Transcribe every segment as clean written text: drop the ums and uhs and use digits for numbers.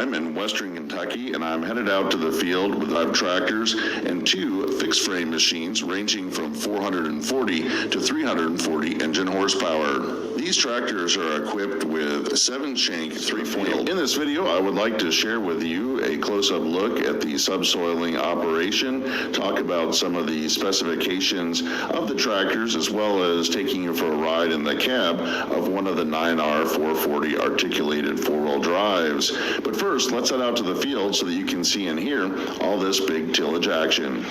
I'm in western Kentucky, and I'm headed out to the field with 5 tractors and 2 fixed frame machines ranging from 440 to 340 engine horsepower. These tractors are equipped with 7-shank 3-point. In this video, I would like to share with you a close-up look at the subsoiling operation, talk about some of the specifications of the tractors, as well as taking you for a ride in the cab of one of the 9R 440 articulated 4-wheel drives. But first, let's head out to the field so that you can see and hear all this big tillage action.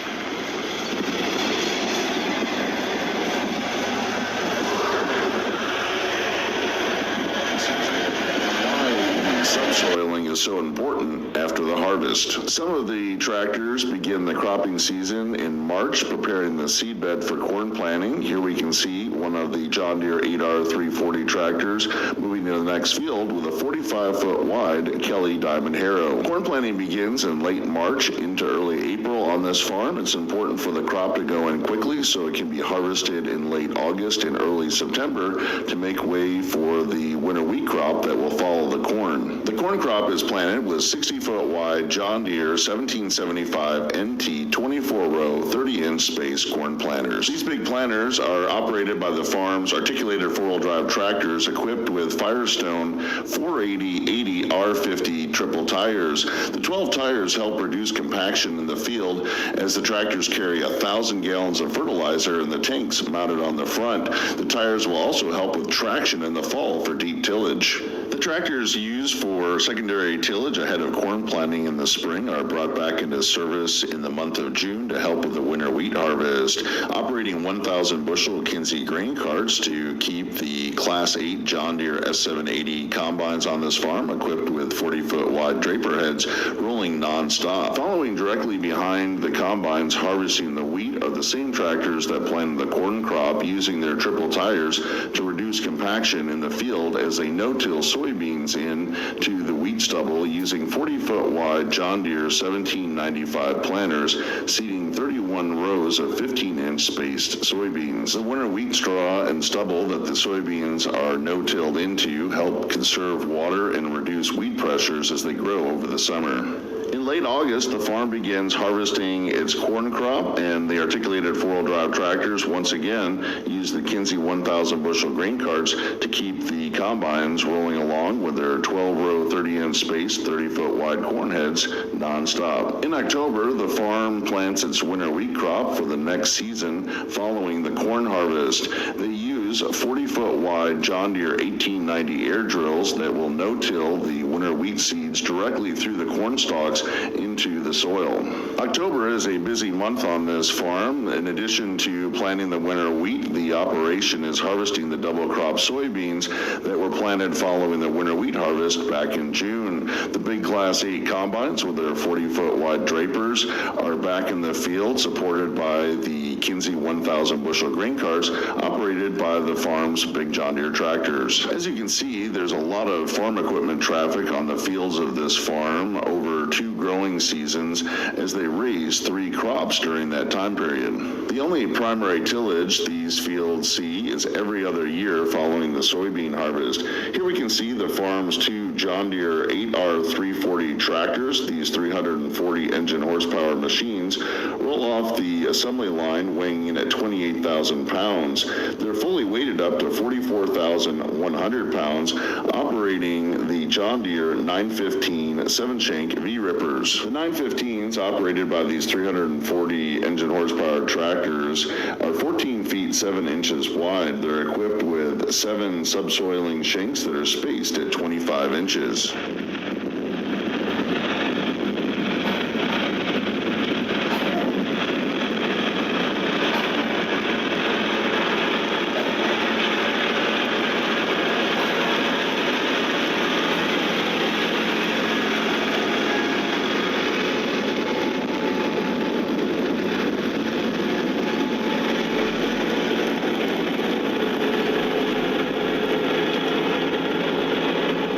Subsoiling is so important after the harvest. Some of the tractors begin the cropping season in March, preparing the seedbed for corn planting. Here we can see one of the John Deere 8R 340 tractors moving to the next field with a 45-foot wide Kelly Diamond Harrow. Corn planting begins in late March into early April on this farm. It's important for the crop to go in quickly so it can be harvested in late August and early September to make way for the winter wheat crop that will follow the corn. The corn crop is planted with 60-foot wide John Deere 1775 NT 24-row 30-inch space corn planters. These big planters are operated by the farm's articulated 4-wheel drive tractors equipped with Firestone 480/80 R50 triple tires. The 12 tires help reduce compaction in the field as the tractors carry 1,000 gallons of fertilizer in the tanks mounted on the front. The tires will also help with traction in the fall for deep tillage. The tractors used for secondary tillage ahead of corn planting in the spring are brought back into service in the month of June to help with the winter wheat harvest. Operating 1,000 bushel Kinsey grain carts to keep the Class 8 John Deere S780 combines on this farm, equipped with 40-foot wide draper heads, rolling non-stop. Following directly behind the combines harvesting the wheat are the same tractors that planted the corn crop, using their triple tires to reduce compaction in the field as they no-till soybeans in to the wheat stubble using 40-foot wide John Deere 1795 planters, seeding 31 rows of 15-inch spaced soybeans. The winter wheat straw and stubble that the soybeans are no-tilled into help conserve water and reduce weed pressures as they grow over the summer. In late August, the farm begins harvesting its corn crop, and the articulated 4-wheel drive tractors once again use the Kinsey 1,000 bushel grain carts to keep the combines rolling along with their 12-row 30-inch spaced 30-foot wide corn heads non-stop. In October, the farm plants its winter wheat crop for the next season following the corn harvest. They use 40-foot wide John Deere 1890 air drills that will no-till the winter wheat seeds directly through the corn stalks into the soil. October is a busy month on this farm. In addition to planting the winter wheat, the operation is harvesting the double crop soybeans that were planted following the winter wheat harvest back in June. The big Class 8 combines with their 40-foot wide drapers are back in the field, supported by the Kinsey 1,000 bushel grain carts operated by the farm's big John Deere tractors. As you can see, there's a lot of farm equipment traffic on the fields of this farm over 2 growing seasons as they raise 3 crops during that time period. The only primary tillage these fields see is every other year following the soybean harvest. Here we can see the farm's 2 John Deere 8R 340 tractors. These 340 engine horsepower machines roll off the assembly line weighing in at 28,000 pounds. They're fully weighted up to 44,100 pounds, operating the John Deere 915 7-shank V-rippers. The 915s, operated by these 340 engine horsepower tractors, are 14 feet 7 inches wide. They're equipped with 7 subsoiling shanks that are spaced at 25 inches.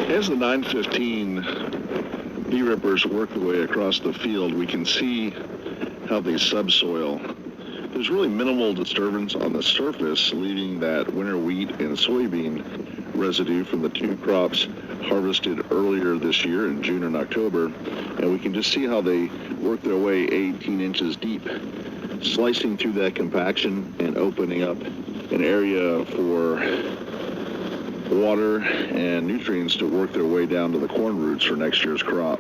As the 915 V-rippers work their way across the field, we can see how they subsoil. There's really minimal disturbance on the surface, leaving that winter wheat and soybean residue from the 2 crops harvested earlier this year in June and October, and we can just see how they work their way 18 inches deep, slicing through that compaction and opening up an area for water and nutrients to work their way down to the corn roots for next year's crop.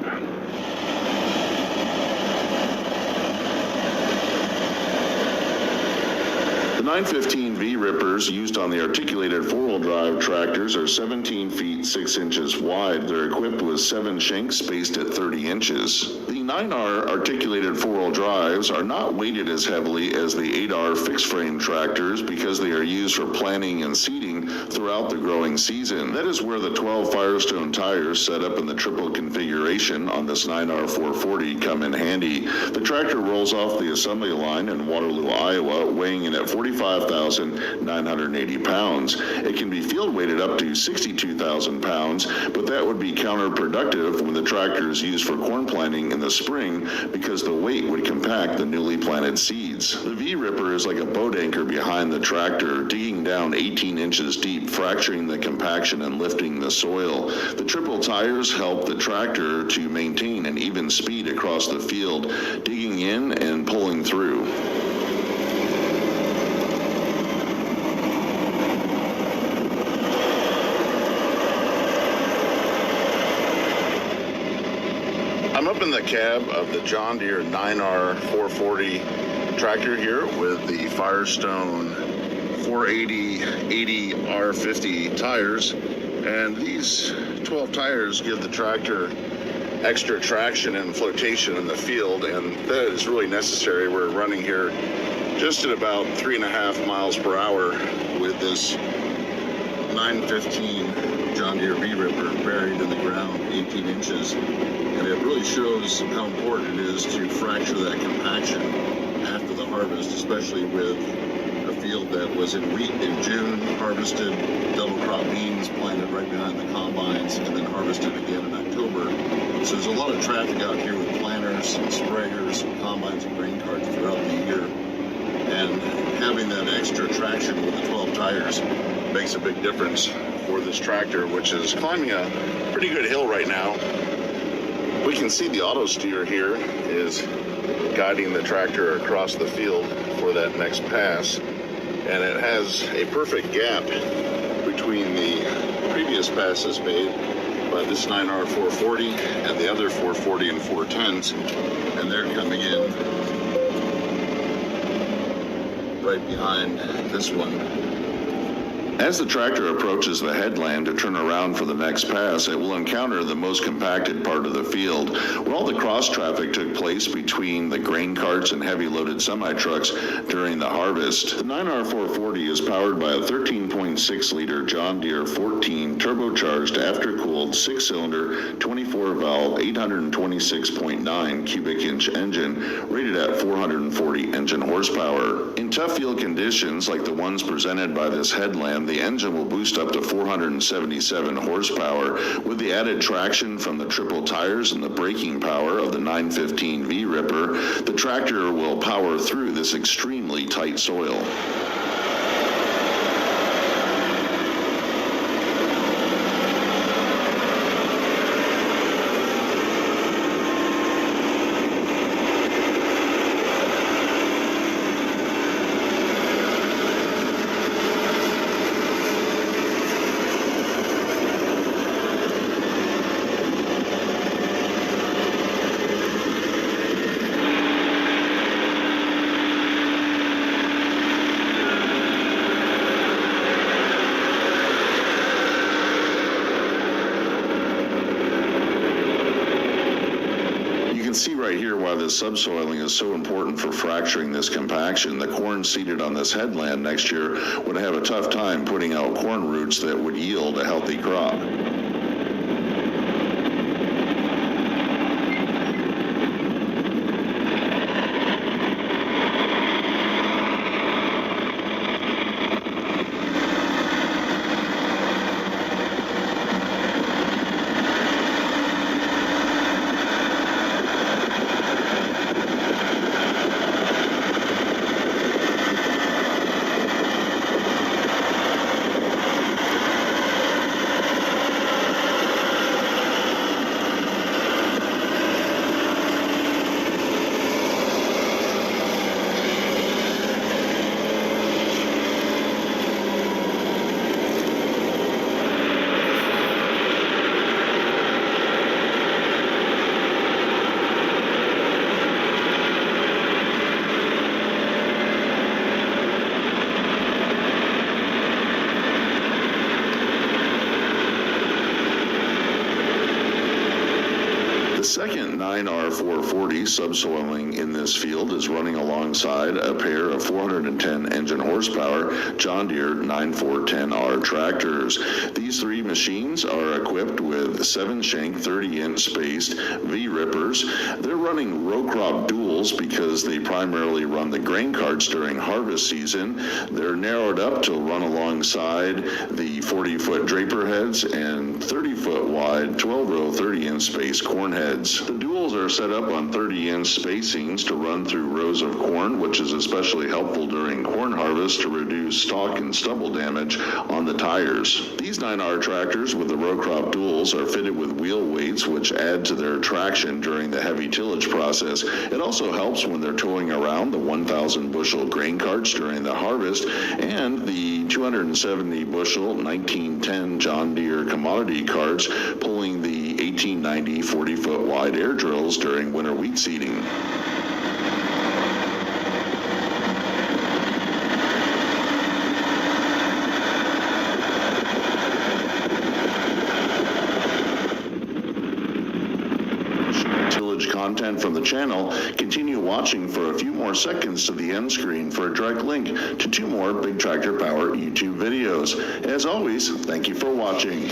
The 915 V rippers used on the articulated four-wheel drive tractors are 17 feet 6 inches wide. They're equipped with 7 shanks spaced at 30 inches. The 9R articulated four-wheel drives are not weighted as heavily as the 8R fixed frame tractors because they are used for planting and seeding throughout the growing season. That is where the 12 Firestone tires set up in the triple configuration on this 9R 440 come in handy. The tractor rolls off the assembly line in Waterloo, Iowa, weighing in at 45,980 pounds. It can be field weighted up to 62,000 pounds, but that would be counterproductive when the tractor is used for corn planting in the spring because the weight would compact the newly planted seeds. The V-Ripper is like a boat anchor behind the tractor, digging down 18 inches deep, fracturing the compaction and lifting the soil. The triple tires help the tractor to maintain an even speed across the field, digging in and pulling through. I'm up in the cab of the John Deere 9R 440 tractor here with the Firestone 480 80R50 tires, and these 12 tires give the tractor extra traction and flotation in the field, and that is really necessary. We're running here just at about 3.5 miles per hour with this 915 John Deere V-Ripper buried in the ground 18 inches. And it really shows how important it is to fracture that compaction after the harvest, especially with a field that was in wheat in June, harvested double crop beans, planted right behind the combines, and then harvested again in October. So there's a lot of traffic out here with planters and sprayers and combines and grain carts throughout the year. And having that extra traction with the 12 tires makes a big difference for this tractor, which is climbing a pretty good hill right now. We can see the auto steer here is guiding the tractor across the field for that next pass, and it has a perfect gap between the previous passes made by this 9R 440 and the other 440 and 410s, and they're coming in right behind this one. As the tractor approaches the headland to turn around for the next pass, it will encounter the most compacted part of the field, where all the cross traffic took place between the grain carts and heavy loaded semi-trucks during the harvest. The 9R 440 is powered by a 13.6 liter John Deere 14 turbocharged after-cooled 6-cylinder 24-valve 826.9 cubic inch engine rated at 440 engine horsepower. In tough field conditions like the ones presented by this headland, the engine will boost up to 477 horsepower. With the added traction from the triple tires and the braking power of the 915 V-Ripper, the tractor will power through this extremely tight soil. See right here why this subsoiling is so important for fracturing this compaction. The corn seeded on this headland next year would have a tough time putting out corn roots that would yield a healthy crop. 9R440 subsoiling in this field is running alongside a pair of 410 engine horsepower John Deere 9410R tractors. These three machines are equipped with 7-shank 30-inch spaced V-rippers. They're running row crop duals because they primarily run the grain carts during harvest season. They're narrowed up to run alongside the 40-foot draper heads and 30-foot wide 12-row 30-inch spaced corn heads. The duals are set up on 30-inch spacings to run through rows of corn, which is especially helpful during corn harvest to reduce stalk and stubble damage on the tires. These 9R tractors with the row crop duals are fitted with wheel weights, which add to their traction during the heavy tillage process. It also helps when they're towing around the 1,000 bushel grain carts during the harvest and the 270 bushel 1910 John Deere commodity carts pulling the 1890 40-foot wide air drills during winter wheat seeding. Tillage content from the channel, continue watching for a few more seconds to the end screen for a direct link to 2 more Big Tractor Power YouTube videos. As always, thank you for watching.